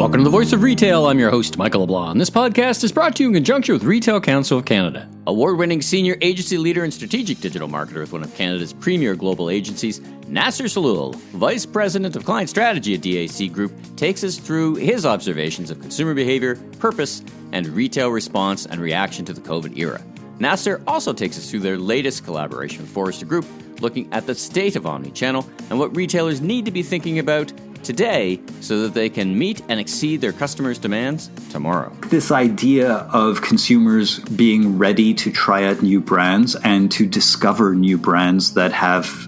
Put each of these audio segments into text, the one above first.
Welcome to the Voice of Retail. I'm your host, Michael LeBlanc. This podcast is brought to you in conjunction with Retail Council of Canada. Award-winning senior agency leader and strategic digital marketer with one of Canada's premier global agencies, Nasser Saloul, Vice President of Client Strategy at DAC Group, takes us through his observations of consumer behavior, purpose, and retail response and reaction to the COVID era. Nasser also takes us through their latest collaboration with Forrester Group, looking at the state of Omnichannel and what retailers need to be thinking about today so that they can meet and exceed their customers' demands tomorrow. This idea of consumers being ready to try out new brands and to discover new brands that have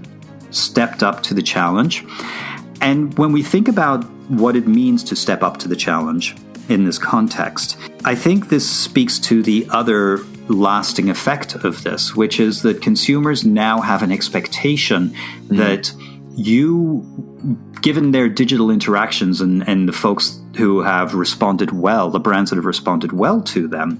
stepped up to the challenge. And when we think about what it means to step up to the challenge in this context, I think this speaks to the other lasting effect of this, which is that consumers now have an expectation that you, given their digital interactions and the folks who have responded well, the brands that have responded well to them,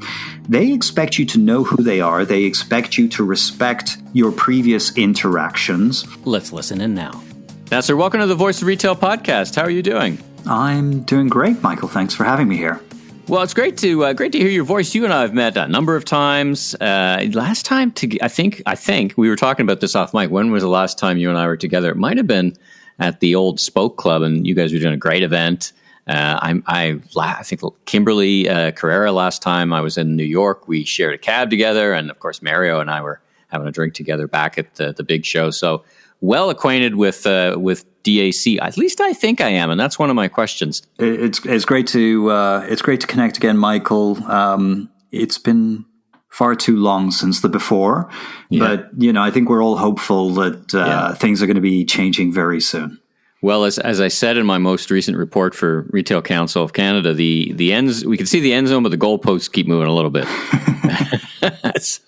they expect you to know who they are. They expect you to respect your previous interactions. Let's listen in now. Nasser, welcome to the Voice of Retail podcast. How are you doing? I'm doing great, Michael. Thanks for having me here. Well, it's great to hear your voice. You and I have met a number of times. Last time, I think we were talking about this off mic. When was the last time you and I were together? It might have been at the old Spoke Club, and you guys were doing a great event. I think Kimberly Carrera last time I was in New York, we shared a cab together, and of course Mario and I were having a drink together back at the big show. So well acquainted with DAC. At least I think I am, and that's one of my questions. It's great to connect again, Michael. It's been far too long since the before, but I think we're all hopeful that things are going to be changing very soon. Well, as I said in my most recent report for Retail Council of Canada, the ends, we can see the end zone, but the goalposts keep moving a little bit.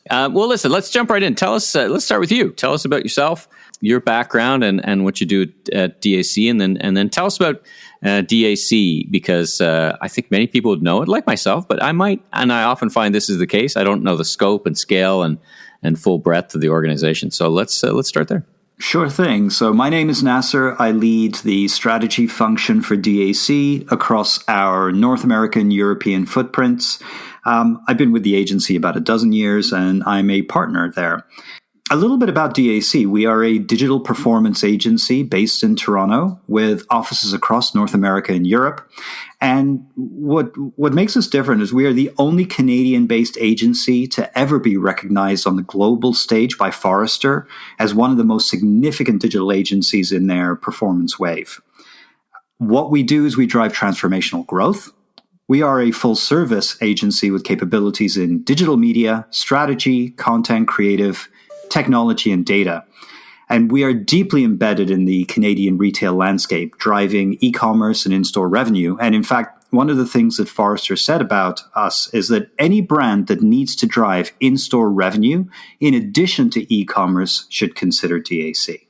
Well, listen, let's jump right in. Tell us. Let's start with you. Tell us about yourself, your background, and what you do at DAC, and then tell us about DAC, because I think many people would know it, like myself, but I might, and I often find this is the case. I don't know the scope and scale and full breadth of the organization. So let's start there. Sure thing. So my name is Nasser. I lead the strategy function for DAC across our North American, European footprints. I've been with the agency about a dozen years, and I'm a partner there. A little bit about DAC. We are a digital performance agency based in Toronto with offices across North America and Europe. And what makes us different is we are the only Canadian-based agency to ever be recognized on the global stage by Forrester as one of the most significant digital agencies in their performance wave. What we do is we drive transformational growth. We are a full-service agency with capabilities in digital media, strategy, content, creative, technology, and data. And we are deeply embedded in the Canadian retail landscape, driving e-commerce and in-store revenue. And in fact, one of the things that Forrester said about us is that any brand that needs to drive in-store revenue, in addition to e-commerce, should consider DAC.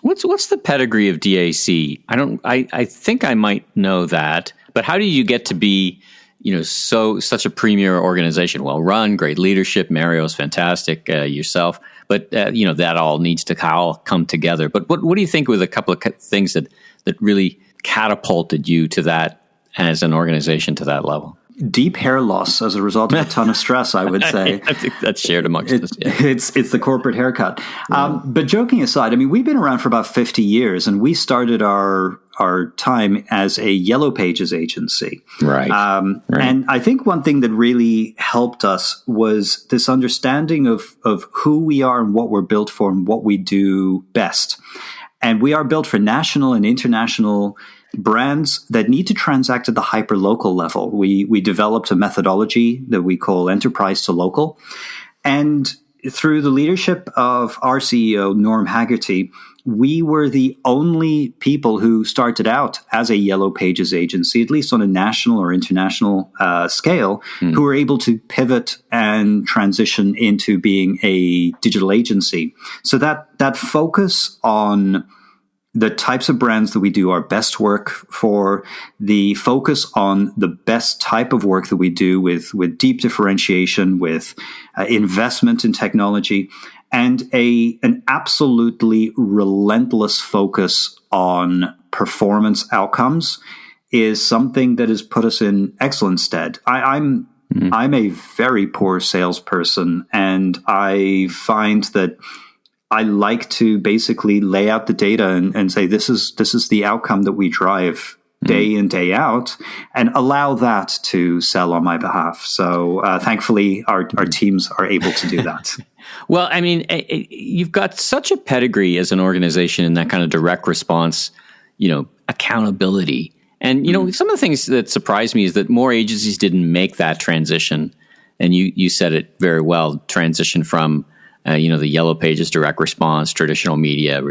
What's the pedigree of DAC? I think I might know that, but how do you get to be, such a premier organization, well run, great leadership? Mario's fantastic, yourself, but that all needs to come together. But what do you think were the couple of things that really catapulted you to that as an organization to that level? Deep hair loss as a result of a ton of stress, I would say. I think that's shared amongst us. Yeah. It's the corporate haircut. But joking aside, we've been around for about 50 years, and we started our time as a Yellow Pages agency. Right. Right. And I think one thing that really helped us was this understanding of who we are and what we're built for and what we do best. And we are built for national and international brands that need to transact at the hyper-local level. We developed a methodology that we call enterprise to local. And through the leadership of our CEO, Norm Haggerty, we were the only people who started out as a Yellow Pages agency, at least on a national or international scale, who were able to pivot and transition into being a digital agency. So that focus on the types of brands that we do our best work for, the focus on the best type of work that we do with deep differentiation, with investment in technology, and an absolutely relentless focus on performance outcomes is something that has put us in excellent stead. I'm a very poor salesperson, and I find that I like to basically lay out the data and say, this is the outcome that we drive day in, day out, and allow that to sell on my behalf. So thankfully, our teams are able to do that. Well, I mean, you've got such a pedigree as an organization in that kind of direct response, accountability. And, some of the things that surprised me is that more agencies didn't make that transition. And you said it very well, transition from, the Yellow Pages, direct response, traditional media,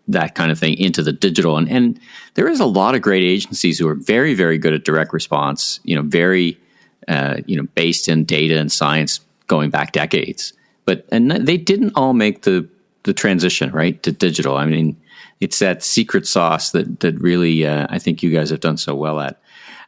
that kind of thing, into the digital. And there is a lot of great agencies who are very, very good at direct response, very, based in data and science going back decades. And they didn't all make the transition, right, to digital. I mean, it's that secret sauce that really I think you guys have done so well at.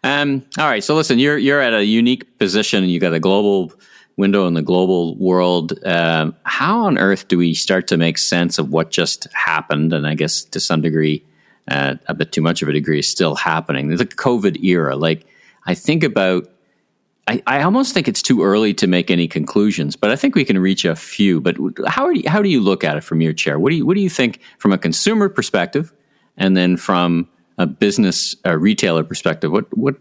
All right, so listen, you're at a unique position. You got a global window in the global world. How on earth do we start to make sense of what just happened? And I guess to some degree, a bit too much of a degree, is still happening. The COVID era. Like, I think about. I almost think it's too early to make any conclusions, but I think we can reach a few. But how do you look at it from your chair? What do you think from a consumer perspective, and then from a business retailer perspective? What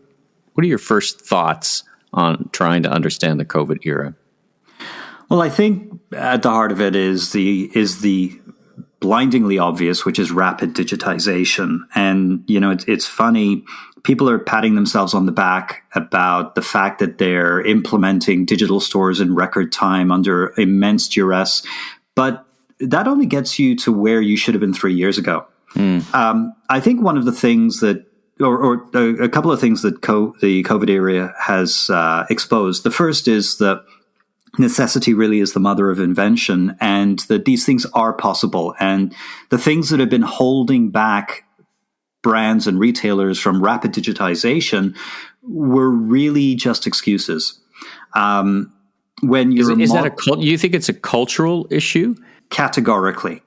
are your first thoughts on trying to understand the COVID era? Well, I think at the heart of it is the blindingly obvious, which is rapid digitization. And it's funny. People are patting themselves on the back about the fact that they're implementing digital stores in record time under immense duress. But that only gets you to where you should have been 3 years ago. I think one of the things that, or a couple of things that the COVID era has exposed. The first is that necessity really is the mother of invention, and that these things are possible. And the things that have been holding back brands and retailers from rapid digitization were really just excuses. When you're you think it's a cultural issue? Categorically.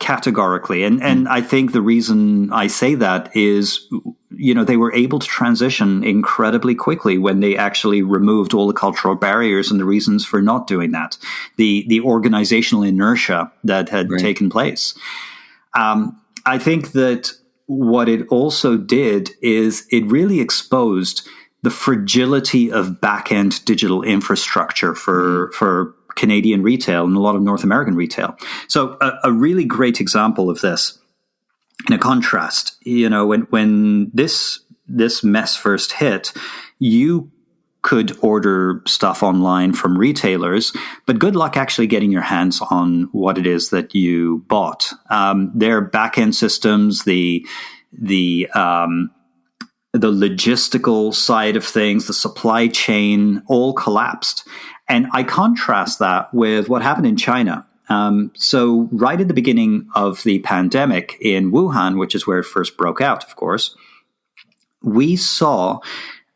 And I think the reason I say that is, they were able to transition incredibly quickly when they actually removed all the cultural barriers and the reasons for not doing that, the organizational inertia that had taken place. I think that what it also did is it really exposed the fragility of back-end digital infrastructure for Canadian retail and a lot of North American retail. So a really great example of this, in a contrast, when this mess first hit, you could order stuff online from retailers, but good luck actually getting your hands on what it is that you bought. Their back-end systems, the logistical side of things, the supply chain, all collapsed. And I contrast that with what happened in China. So right at the beginning of the pandemic in Wuhan, which is where it first broke out, of course, we saw,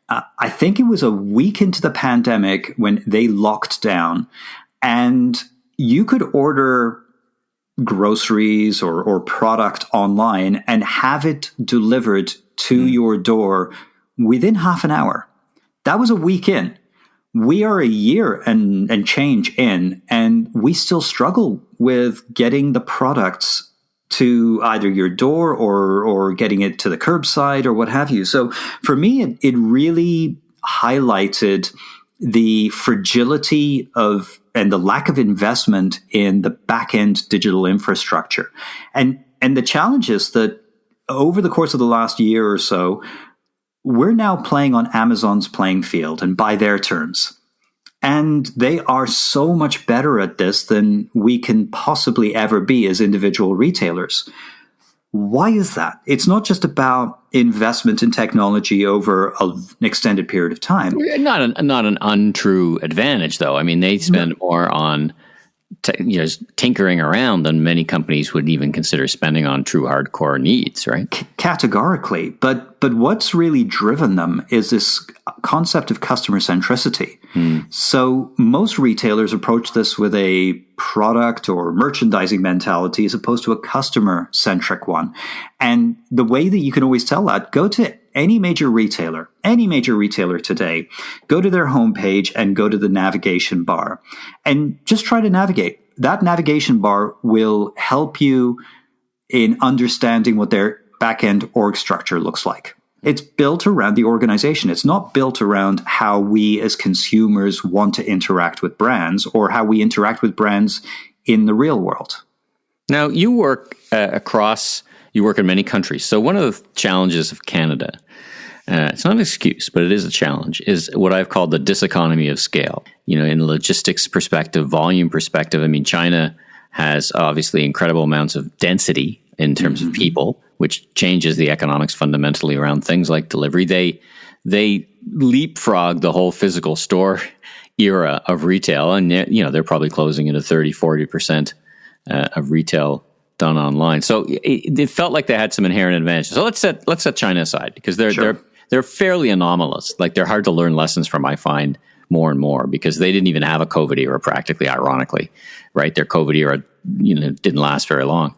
I think it was a week into the pandemic when they locked down, and you could order groceries or product online and have it delivered to your door within half an hour. That was a week in. We are a year and change in, and we still struggle with getting the products to either your door or getting it to the curbside or what have you. So for me, it really highlighted the fragility of and the lack of investment in the back-end digital infrastructure. And the challenge is that over the course of the last year or so, we're now playing on Amazon's playing field and by their terms. And they are so much better at this than we can possibly ever be as individual retailers. Why is that? It's not just about investment in technology over an extended period of time. Not an untrue advantage, though. I mean, they spend more on tinkering around than many companies would even consider spending on true hardcore needs, right? Categorically. But what's really driven them is this concept of customer centricity. So most retailers approach this with a product or merchandising mentality as opposed to a customer-centric one. And the way that you can always tell that, go to any major retailer today, go to their homepage and go to the navigation bar and just try to navigate. That navigation bar will help you in understanding what their back-end org structure looks like. It's built around the organization. It's not built around how we as consumers want to interact with brands or how we interact with brands in the real world. Now, you work you work in many countries. So one of the challenges of Canada, it's not an excuse, but it is a challenge, is what I've called the diseconomy of scale. You know, in a logistics perspective, volume perspective, I mean, China has obviously incredible amounts of density in terms of people, which changes the economics fundamentally around things like delivery. They leapfrog the whole physical store era of retail, and they're probably closing into 30-40% of retail done online. So it felt like they had some inherent advantages. So let's set China aside, because they're fairly anomalous. Like, they're hard to learn lessons from, I find, more and more, because they didn't even have a COVID era, practically, ironically, right? Their COVID era, didn't last very long.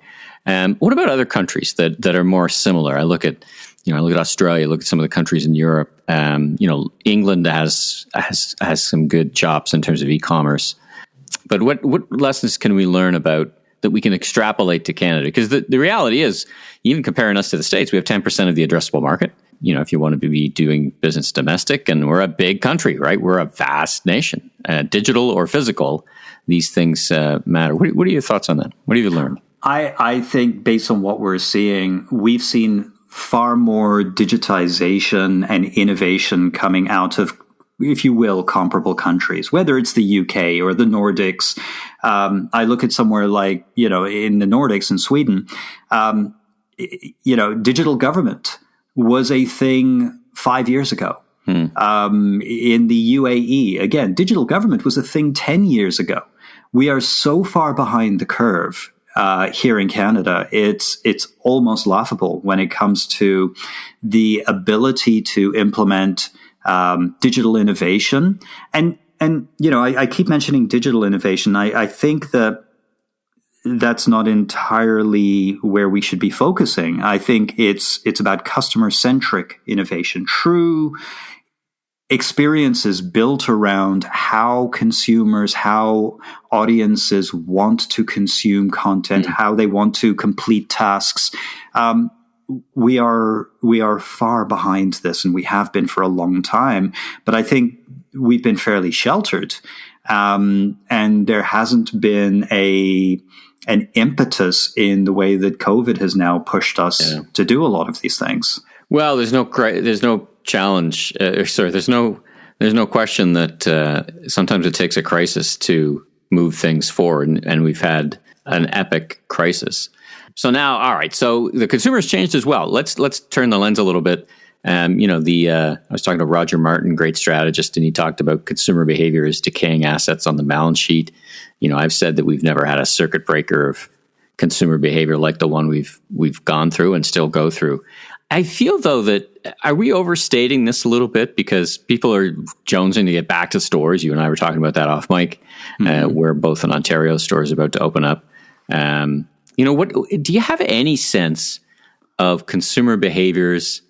What about other countries that are more similar? I look at Australia, look at some of the countries in Europe. England has some good chops in terms of e-commerce. But what lessons can we learn about that we can extrapolate to Canada? Because the reality is, even comparing us to the States, we have 10% of the addressable market. If you want to be doing business domestic, and we're a big country, right? We're a vast nation, digital or physical. These things matter. What are your thoughts on that? What have you learned? I think based on what we're seeing, we've seen far more digitization and innovation coming out of, if you will, comparable countries, whether it's the UK or the Nordics. I look at somewhere like, in the Nordics in Sweden, digital government was a thing 5 years ago. In the UAE, again, digital government was a thing 10 years ago. We are so far behind the curve. Here in Canada, it's almost laughable when it comes to the ability to implement digital innovation. And I keep mentioning digital innovation. I think that's not entirely where we should be focusing. I think it's about customer-centric innovation, true experiences built around how consumers, how audiences want to consume content, how they want to complete tasks. We are far behind this, and we have been for a long time. But I think we've been fairly sheltered, and there hasn't been an impetus in the way that COVID has now pushed us to do a lot of these things. Well, there's no challenge. There's no question that sometimes it takes a crisis to move things forward, and we've had an epic crisis. So now, all right. So the consumer's changed as well. Let's turn the lens a little bit. I was talking to Roger Martin, great strategist, and he talked about consumer behavior as decaying assets on the balance sheet. I've said that we've never had a circuit breaker of consumer behavior like the one we've gone through and still go through. I feel, though, that are we overstating this a little bit, because people are jonesing to get back to stores? You and I were talking about that off mic, where both an Ontario store is about to open up. What do you have any sense of consumer behaviors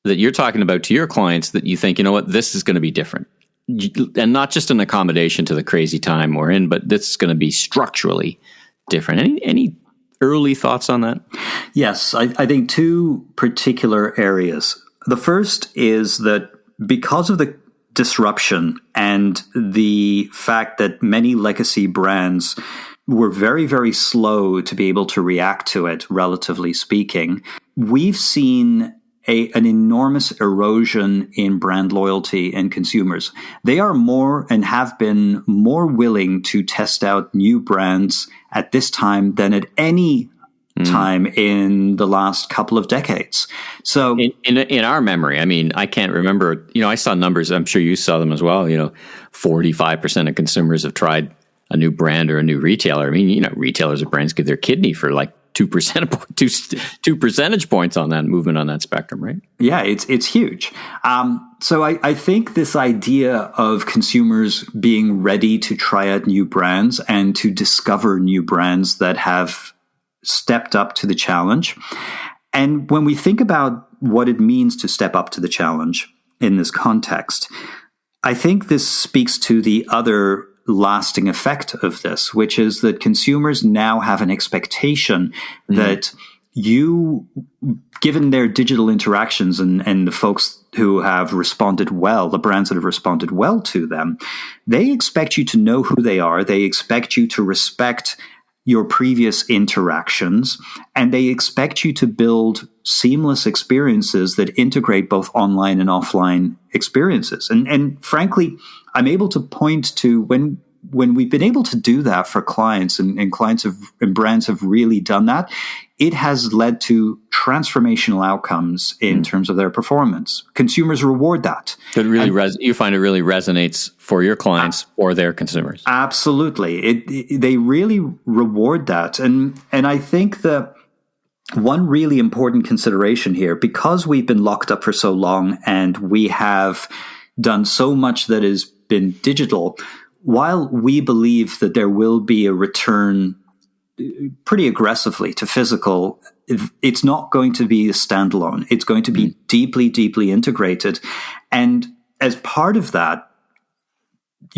that you're talking about to your clients that you think, this is going to be different, and not just an accommodation to the crazy time we're in, but this is going to be structurally different? Any early thoughts on that? Yes, I think two particular areas. The first is that because of the disruption and the fact that many legacy brands were very, very slow to be able to react to it, relatively speaking, we've seen an enormous erosion in brand loyalty in consumers. They are more and have been more willing to test out new brands at this time than at any time in the last couple of decades. So in our memory, I mean, I can't remember, I saw numbers, I'm sure you saw them as well, 45% of consumers have tried a new brand or a new retailer. I mean, retailers or brands give their kidney for like 2 percentage points on that movement on that spectrum, right? Yeah, it's huge. So I think this idea of consumers being ready to try out new brands and to discover new brands that have stepped up to the challenge. And when we think about what it means to step up to the challenge in this context, I think this speaks to the other lasting effect of this, which is that consumers now have an expectation that you, given their digital interactions and the folks who have responded well, the brands that have responded well to them, they expect you to know who they are. They expect you to respect your previous interactions, and they expect you to build seamless experiences that integrate both online and offline experiences. And frankly, I'm able to point to when we've been able to do that for clients, and clients and brands have really done that, it has led to transformational outcomes in terms of their performance. Consumers reward that. So it really you find it really resonates for your clients or their consumers. Absolutely. They really reward that. And I think that one really important consideration here, because we've been locked up for so long and we have done so much that has been digital, while we believe that there will be a return pretty aggressively to physical, it's not going to be a standalone. It's going to be deeply, deeply integrated. And as part of that,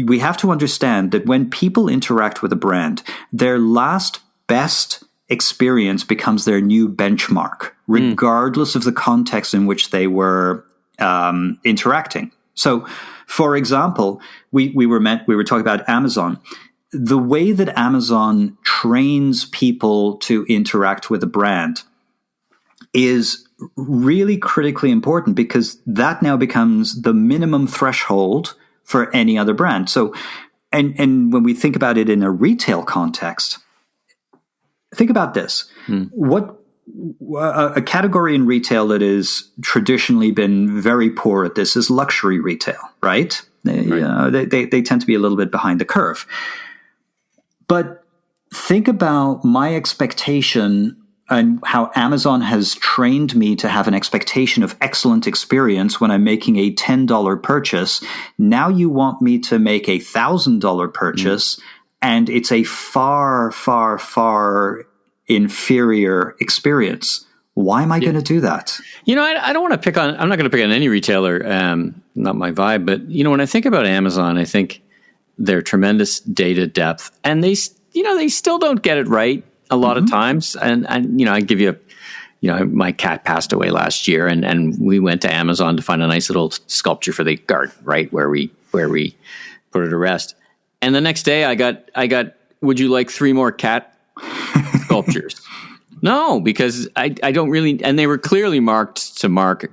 we have to understand that when people interact with a brand, their last best experience becomes their new benchmark, regardless of the context in which they were interacting. So, for example, we were talking about Amazon. The way that Amazon trains people to interact with a brand is really critically important, because that now becomes the minimum threshold for any other brand. So, and when we think about it in a retail context, think about this. What a category in retail that has traditionally been very poor at this is luxury retail, right? They tend to be a little bit behind the curve. But think about my expectation and how Amazon has trained me to have an expectation of excellent experience when I'm making a $10 purchase. Now you want me to make a $1,000 purchase, and it's a far, far, far inferior experience. Why am I going to do that? I don't want to pick on, I'm not going to pick on any retailer, not my vibe, but, when I think about Amazon, I think their tremendous data depth, and they still don't get it right a lot of times. And I give you, my cat passed away last year, and we went to Amazon to find a nice little sculpture for the garden, right, where we put it to rest. And the next day I got, would you like 3 more cat sculptures? No, because I don't really, and they were clearly marked to mark,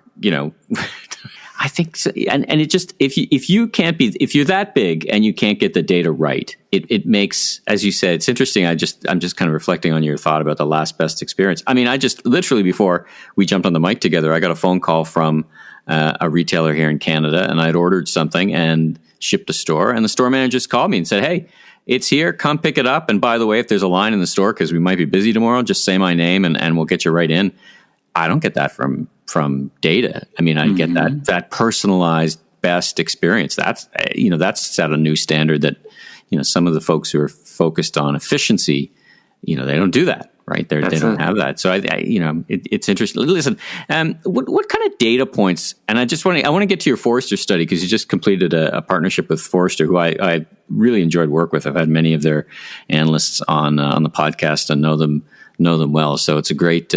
I think so, and it just, if you're that big and you can't get the data right, it makes, as you said, it's interesting. I'm just kind of reflecting on your thought about the last best experience. I mean, I just literally, before we jumped on the mic together, I got a phone call from a retailer here in Canada, and I'd ordered something and shipped to store, and the store manager just called me and said, "Hey, it's here, come pick it up. And by the way, if there's a line in the store, because we might be busy tomorrow, just say my name and we'll get you right in." I don't get that from data. I mean, I get that personalized best experience. That's set a new standard that, some of the folks who are focused on efficiency, they don't do that, right? They don't have that. So it's interesting. Listen, what kind of data points? And I want to get to your Forrester study, because you just completed a partnership with Forrester, who I really enjoyed work with. I've had many of their analysts on the podcast and know them well. So it's a great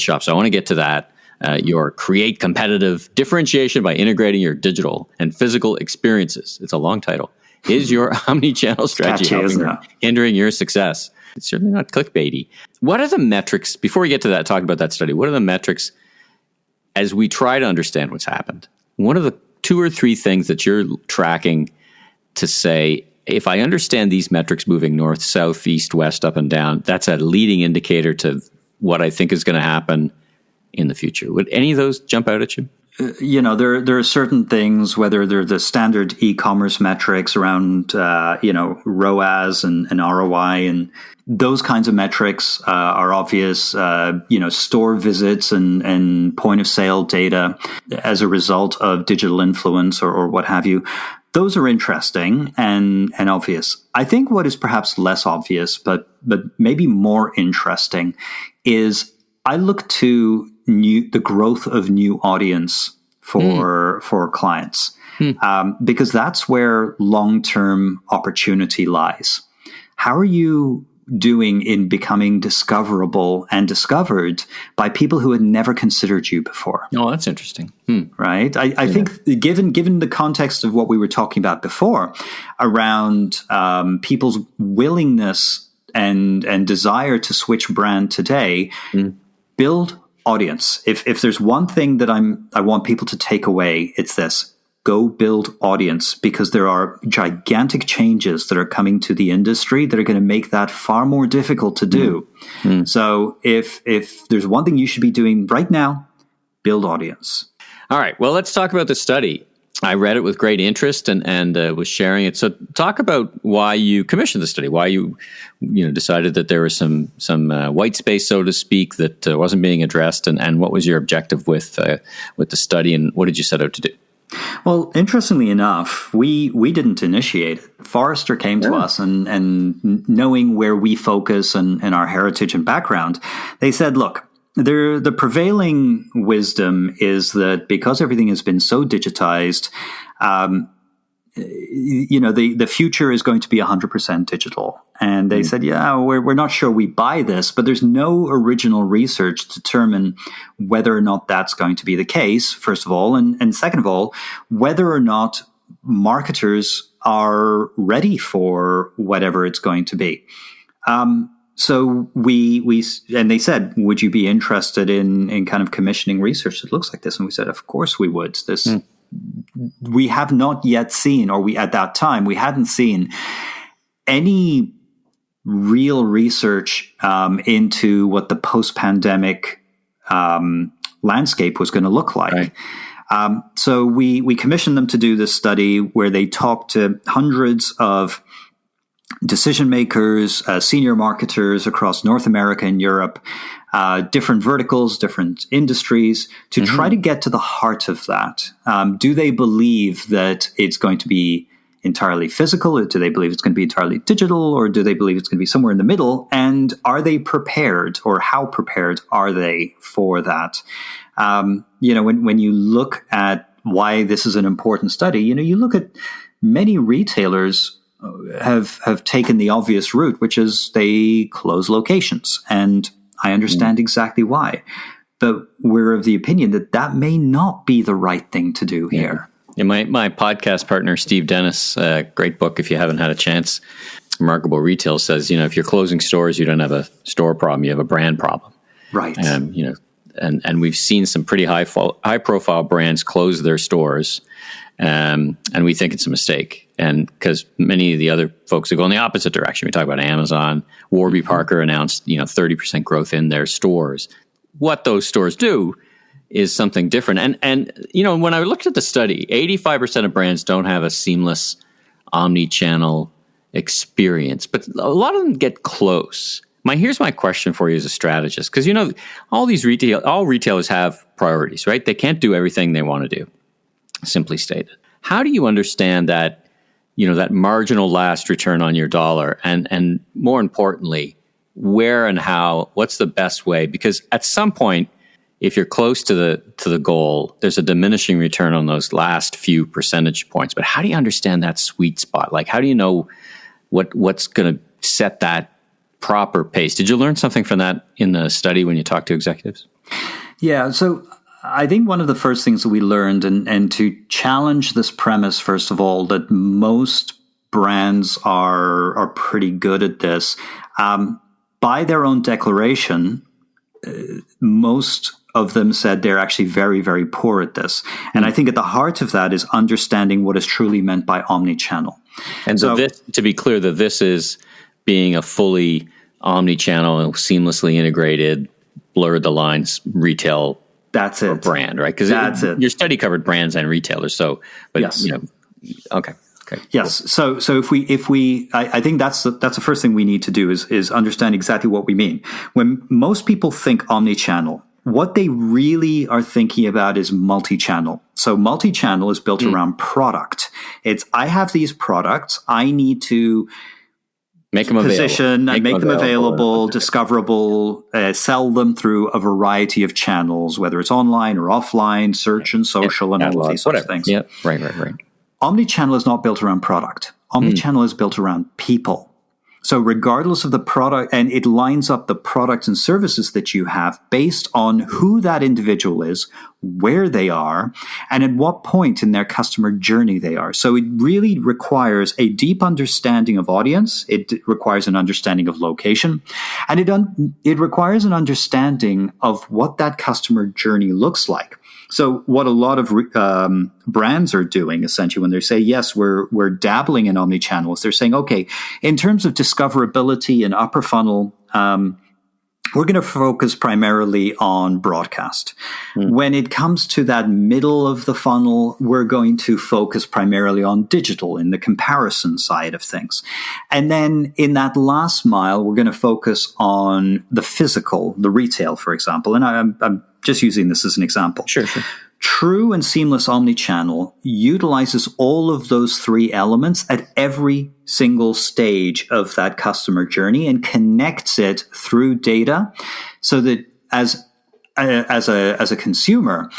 shop. So I want to get to that. Your create competitive differentiation by integrating your digital and physical experiences. It's a long title. Is your omnichannel strategy hindering your success? It's certainly not clickbaity. What are the metrics, before we get to that, talk about that study, what are the metrics as we try to understand what's happened? What are the 2 or 3 things that you're tracking to say, if I understand these metrics moving north, south, east, west, up and down, that's a leading indicator to what I think is going to happen in the future? Would any of those jump out at you? there are certain things, whether they're the standard e-commerce metrics around, ROAS and ROI, and those kinds of metrics are obvious. Store visits and point of sale data as a result of digital influence or what have you. Those are interesting and obvious. I think what is perhaps less obvious, but maybe more interesting, is I look to the growth of new audience for clients, because that's where long-term opportunity lies. How are you doing in becoming discoverable and discovered by people who had never considered you before? Oh, that's interesting. Right? I think given the context of what we were talking about before around people's willingness and desire to switch brand today, build audience. If there's one thing that I want people to take away, it's this: go build audience, because there are gigantic changes that are coming to the industry that are going to make that far more difficult to do. So if there's one thing you should be doing right now, build audience. All right. Well, let's talk about the study. I read it with great interest and was sharing it. So talk about why you commissioned the study, why you decided that there was some white space, so to speak, that wasn't being addressed, and what was your objective with the study, and what did you set out to do? Well, interestingly enough, we didn't initiate it. Forrester came to us, and knowing where we focus and our heritage and background, they said, look, the prevailing wisdom is that because everything has been so digitized, the future is going to be 100% digital. And they said, we're not sure we buy this, but there's no original research to determine whether or not that's going to be the case, first of all. And second of all, whether or not marketers are ready for whatever it's going to be. So and they said, would you be interested in kind of commissioning research that looks like this? And we said, of course we would. We have not yet seen, or at that time, we hadn't seen any real research into what the post-pandemic landscape was going to look like. Right. So we commissioned them to do this study where they talked to hundreds of decision makers, senior marketers across North America and Europe, different verticals, different industries, to try to get to the heart of that. Do they believe that it's going to be entirely physical? Or do they believe it's going to be entirely digital? Or do they believe it's going to be somewhere in the middle? And are they prepared, or how prepared are they for that? When you look at why this is an important study, you look at many retailers have taken the obvious route, which is they close locations. And I understand exactly why. But we're of the opinion that may not be the right thing to do here. Yeah, my podcast partner, Steve Dennis, great book if you haven't had a chance, Remarkable Retail, says, if you're closing stores, you don't have a store problem, you have a brand problem. Right. And we've seen some pretty high profile brands close their stores. And we think it's a mistake. And because many of the other folks are going the opposite direction. We talk about Amazon. Warby Parker announced, 30% growth in their stores. What those stores do is something different. And when I looked at the study, 85% of brands don't have a seamless omni-channel experience, but a lot of them get close. Here's my question for you as a strategist, because all retailers have priorities, right? They can't do everything they want to do, simply stated. How do you understand that, that marginal last return on your dollar, and more importantly, where and how? What's the best way? Because at some point, if you're close to the goal, there's a diminishing return on those last few percentage points. But how do you understand that sweet spot? Like, how do you know what's going to set that proper pace? Did you learn something from that in the study when you talked to executives? Yeah, so I think one of the first things that we learned, and to challenge this premise, first of all, that most brands are pretty good at this, by their own declaration, most of them said they're actually very, very poor at this. And I think at the heart of that is understanding what is truly meant by omnichannel. And so this, to be clear, that this is being a fully omnichannel, seamlessly integrated, blurred the lines retail That's or it. brand, right? Because your study covered brands and retailers. So, but yes. Okay. Yes. Cool. So if we, I think that's the first thing we need to do is understand exactly what we mean. When most people think omnichannel, what they really are thinking about is multi-channel. So multi-channel is built around product. I have these products. I need to make them position and make them available, discoverable, sell them through a variety of channels, whether it's online or offline, search and social, and all of these sorts of things. Yeah, right. Omnichannel is not built around product. Omnichannel is built around people. So regardless of the product, and it lines up the products and services that you have based on who that individual is, where they are, and at what point in their customer journey they are. So it really requires a deep understanding of audience. It requires an understanding of location, and it requires an understanding of what that customer journey looks like. So what a lot of brands are doing, essentially, when they say, yes, we're dabbling in omnichannel, is they're saying, okay, in terms of discoverability and upper funnel, we're going to focus primarily on broadcast. When it comes to that middle of the funnel, we're going to focus primarily on digital in the comparison side of things. And then in that last mile, we're going to focus on the physical, the retail, for example. And I'm just using this as an example. Sure. True and seamless omnichannel utilizes all of those three elements at every single stage of that customer journey and connects it through data so that as a consumer,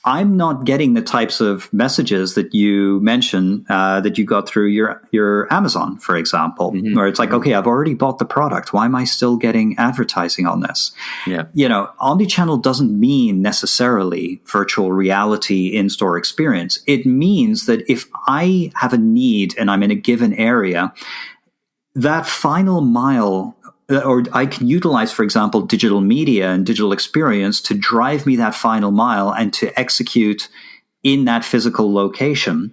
I'm not getting the types of messages that you mentioned that you got through your Amazon, for example, where it's like, okay, I've already bought the product. Why am I still getting advertising on this? Yeah. Omnichannel doesn't mean necessarily virtual reality in-store experience. It means that if I have a need and I'm in a given area, that final mile, or I can utilize, for example, digital media and digital experience to drive me that final mile and to execute in that physical location,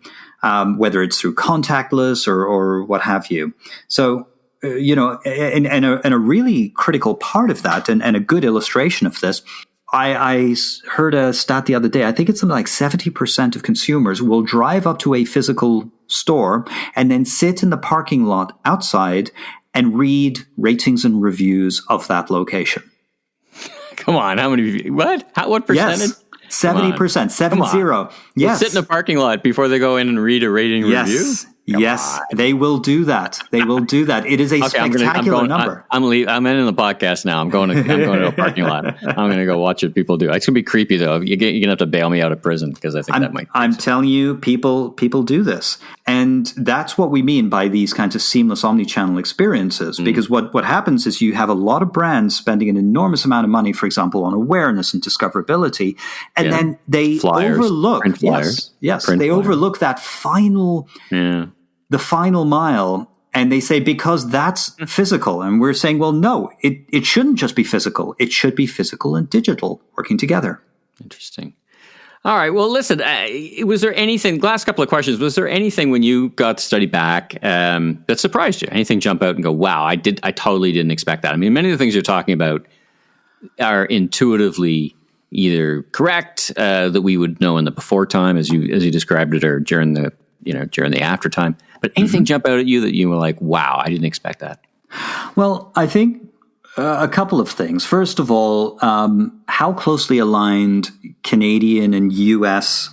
whether it's through contactless or what have you. So, and a really critical part of that and a good illustration of this, I heard a stat the other day. I think it's something like 70% of consumers will drive up to a physical store and then sit in the parking lot outside and read ratings and reviews of that location. Come on, how many? What? What percentage? Yes, 70%, 70. Yes, sit in the parking lot before they go in and read a rating review. Yes, they will do that. It is a spectacular number. I'm in the podcast now. I'm going to a parking lot. I'm going to go watch what people do. It's going to be creepy though. You're going to have to bail me out of prison because I think that might. I'm telling you, people do this, and that's what we mean by these kinds of seamless omnichannel experiences. Because what happens is you have a lot of brands spending an enormous amount of money, for example, on awareness and discoverability, and then they overlook print flyers. Yes, they overlook that final. Yeah. The final mile, and they say, because that's physical. And we're saying, well, no, it shouldn't just be physical. It should be physical and digital working together. Interesting. All right. Well, listen, was there anything, last couple of questions, was there anything when you got the study back that surprised you? Anything jump out and go, wow, I totally didn't expect that. I mean, many of the things you're talking about are intuitively either correct, that we would know in the before time, as you described it, or during the after time. But anything jump out at you that you were like, wow, I didn't expect that? Well, I think a couple of things. First of all, how closely aligned Canadian and US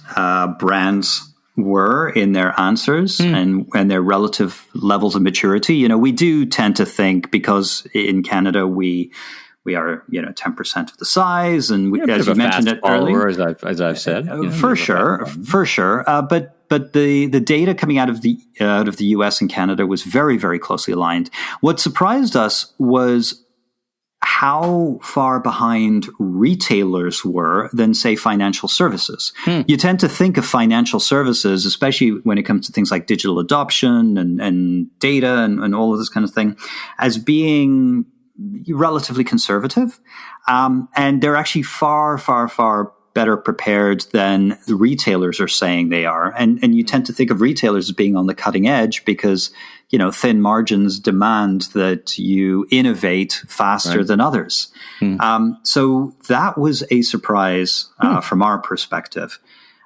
brands were in their answers and their relative levels of maturity. We do tend to think, because in Canada we are, 10% of the size, and as you mentioned it earlier, as I've said, for sure. But the data coming out of the US and Canada was very, very closely aligned. What surprised us was how far behind retailers were than, say, financial services. You tend to think of financial services, especially when it comes to things like digital adoption and data and all of this kind of thing, as being relatively conservative. And they're actually far, far, far better prepared than the retailers are saying they are. And you tend to think of retailers as being on the cutting edge because, thin margins demand that you innovate faster than others. So that was a surprise from our perspective.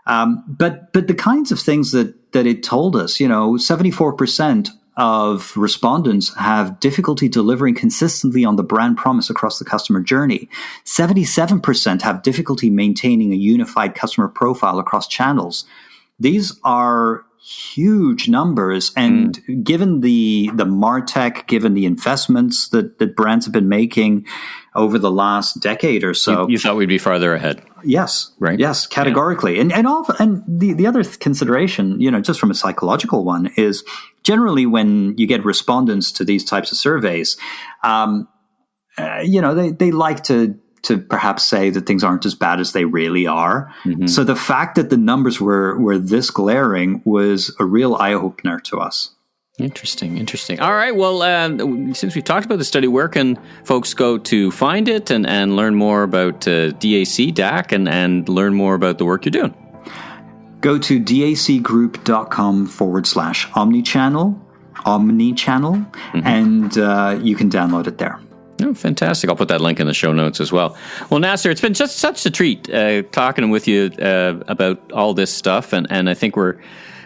But the kinds of things that it told us, 74% of respondents have difficulty delivering consistently on the brand promise across the customer journey. 77% have difficulty maintaining a unified customer profile across channels. These are huge numbers. And given the MarTech, given the investments that brands have been making over the last decade or so. You thought we'd be farther ahead. Yes. Right. Yes, categorically. Yeah. And the other consideration, just from a psychological one, is generally when you get respondents to these types of surveys, they like to perhaps say that things aren't as bad as they really are. So the fact that the numbers were this glaring was a real eye-opener to us. Interesting. All right. Well, since we've talked about the study, where can folks go to find it and learn more about DAC and learn more about the work you're doing? Go to dacgroup.com/omnichannel, and you can download it there. Oh, fantastic. I'll put that link in the show notes as well. Well, Nasser, it's been just such a treat talking with you about all this stuff. And I think we're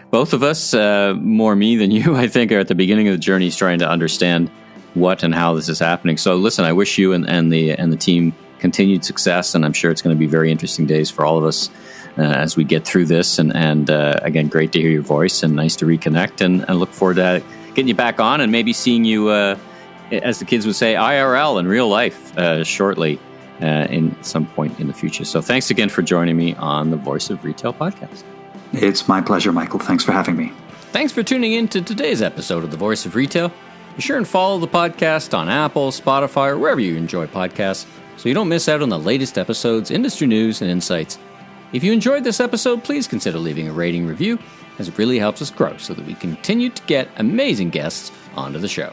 both of us, more me than you, I think, are at the beginning of the journey trying to understand what and how this is happening. So listen, I wish you and the team continued success. And I'm sure it's going to be very interesting days for all of us as we get through this. And again, great to hear your voice and nice to reconnect. And look forward to getting you back on and maybe seeing you as the kids would say, IRL in real life shortly in some point in the future. So thanks again for joining me on the Voice of Retail podcast. It's my pleasure, Michael. Thanks for having me. Thanks for tuning in to today's episode of the Voice of Retail. Be sure and follow the podcast on Apple, Spotify, or wherever you enjoy podcasts so you don't miss out on the latest episodes, industry news, and insights. If you enjoyed this episode, please consider leaving a rating review, as it really helps us grow so that we continue to get amazing guests onto the show.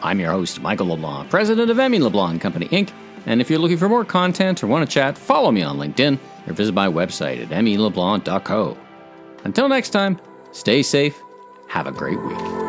I'm your host, Michael LeBlanc, president of LeBlanc Company Inc. And if you're looking for more content or want to chat, follow me on LinkedIn or visit my website at LeBlanc.co. Until next time, stay safe, have a great week.